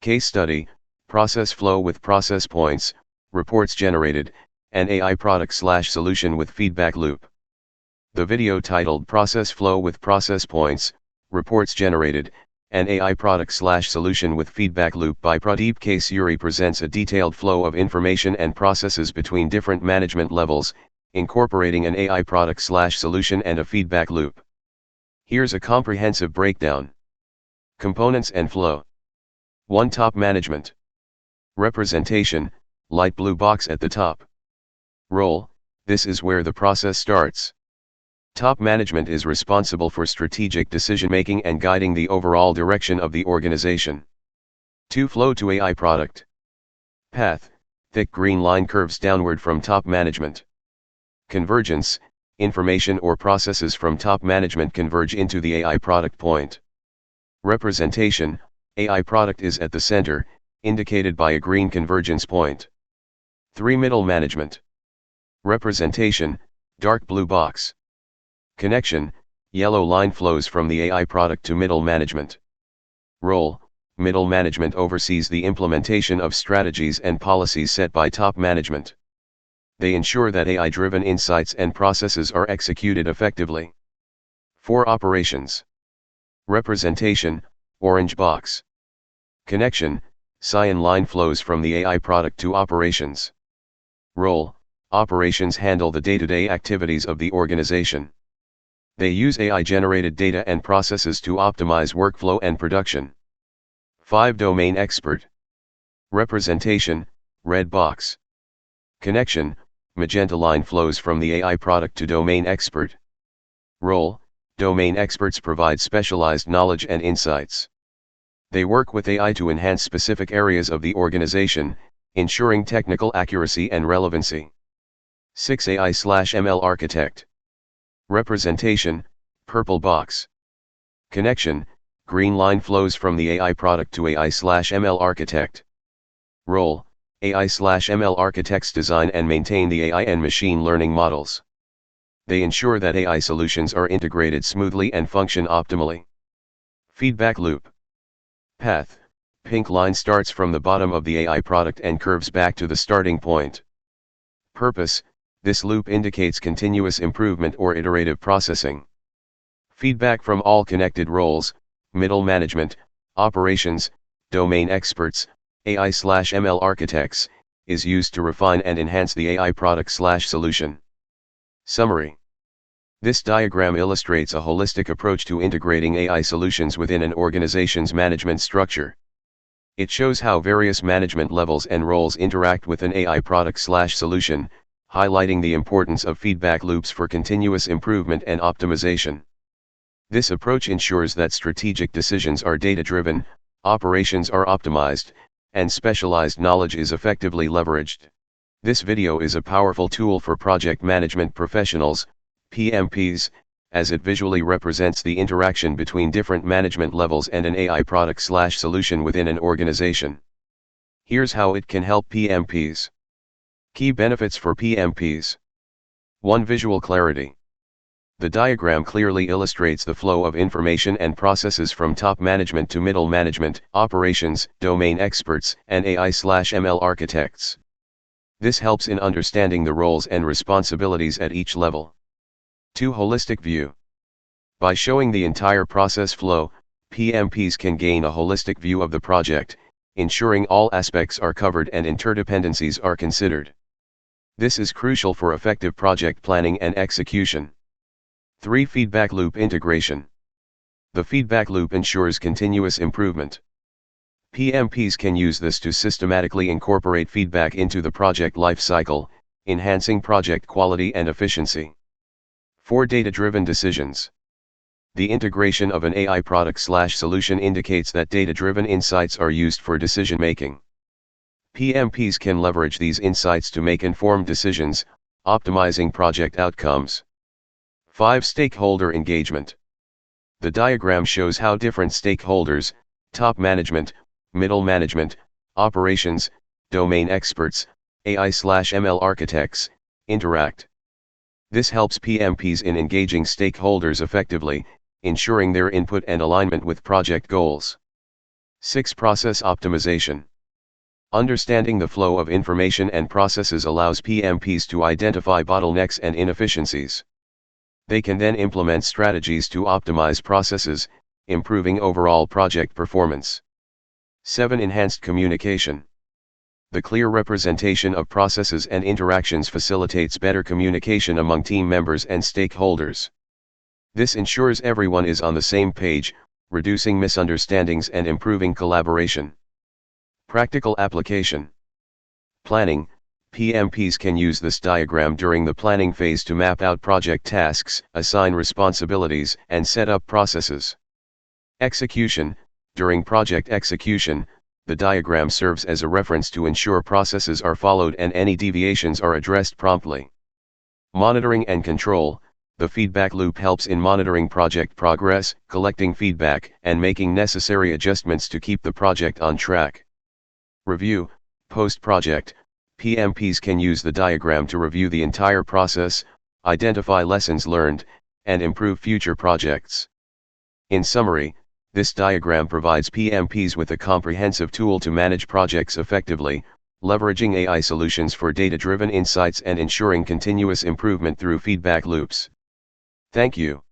Case study, process flow with process points, reports generated, and AI product/solution with feedback loop. The video titled Process Flow with Process Points, Reports Generated, and AI Product/Solution with Feedback Loop by Pradeep K. Suri presents a detailed flow of information and processes between different management levels, incorporating an AI product/solution and a feedback loop. Here's a comprehensive breakdown. Components and flow. 1. Top management. Representation, light blue box at the top. Role, this is where the process starts. Top management is responsible for strategic decision-making and guiding the overall direction of the organization. 2. Flow to AI product. Path, thick green line curves downward from top management. Convergence, information or processes from top management converge into the AI product point. Representation, AI product is at the center, indicated by a green convergence point. 3. Middle management. Representation, dark blue box. Connection, yellow line flows from the AI product to middle management. Role, middle management oversees the implementation of strategies and policies set by top management. They ensure that AI-driven insights and processes are executed effectively. 4. Operations. Representation, orange box. Connection, cyan line flows from the AI product to operations. Role, operations handle the day-to-day activities of the organization. They use AI-generated data and processes to optimize workflow and production. 5. Domain expert. Representation, red box. Connection, magenta line flows from the AI product to domain expert. Role, domain experts provide specialized knowledge and insights. They work with AI to enhance specific areas of the organization, ensuring technical accuracy and relevancy. 6. AI/ML architect. Representation, purple box. Connection, green line flows from the AI product to AI/ML architect. Role, AI/ML architects design and maintain the AI and machine learning models. They ensure that AI solutions are integrated smoothly and function optimally. Feedback loop. Path, pink line starts from the bottom of the AI product and curves back to the starting point. Purpose, this loop indicates continuous improvement or iterative processing. Feedback from all connected roles, middle management, operations, domain experts, AI/ML architects, is used to refine and enhance the AI product/solution. Summary. This diagram illustrates a holistic approach to integrating AI solutions within an organization's management structure. It shows how various management levels and roles interact with an AI product/solution, highlighting the importance of feedback loops for continuous improvement and optimization. This approach ensures that strategic decisions are data-driven, operations are optimized, and specialized knowledge is effectively leveraged. This video is a powerful tool for project management professionals, PMPs, as it visually represents the interaction between different management levels and an AI product/solution within an organization. Here's how it can help PMPs. Key benefits for PMPs. 1. Visual clarity. The diagram clearly illustrates the flow of information and processes from top management to middle management, operations, domain experts, and AI/ML architects. This helps in understanding the roles and responsibilities at each level. 2. Holistic view. By showing the entire process flow, PMPs can gain a holistic view of the project, ensuring all aspects are covered and interdependencies are considered. This is crucial for effective project planning and execution. 3. Feedback loop integration. The feedback loop ensures continuous improvement. PMPs can use this to systematically incorporate feedback into the project lifecycle, enhancing project quality and efficiency. 4. Data-driven decisions. The integration of an AI product/solution indicates that data-driven insights are used for decision-making. PMPs can leverage these insights to make informed decisions, optimizing project outcomes. 5. Stakeholder engagement. The diagram shows how different stakeholders, top management, middle management, operations, domain experts, AI/ML architects, interact. This helps PMPs in engaging stakeholders effectively, ensuring their input and alignment with project goals. 6. Process optimization. Understanding the flow of information and processes allows PMPs to identify bottlenecks and inefficiencies. They can then implement strategies to optimize processes, improving overall project performance. 7. Enhanced communication. The clear representation of processes and interactions facilitates better communication among team members and stakeholders. This ensures everyone is on the same page, reducing misunderstandings and improving collaboration. Practical application. Planning. PMPs can use this diagram during the planning phase to map out project tasks, assign responsibilities, and set up processes. Execution. During project execution, the diagram serves as a reference to ensure processes are followed and any deviations are addressed promptly. Monitoring and control. The feedback loop helps in monitoring project progress, collecting feedback, and making necessary adjustments to keep the project on track. Review. Post-project, PMPs can use the diagram to review the entire process, identify lessons learned, and improve future projects. In summary, this diagram provides PMPs with a comprehensive tool to manage projects effectively, leveraging AI solutions for data-driven insights and ensuring continuous improvement through feedback loops. Thank you.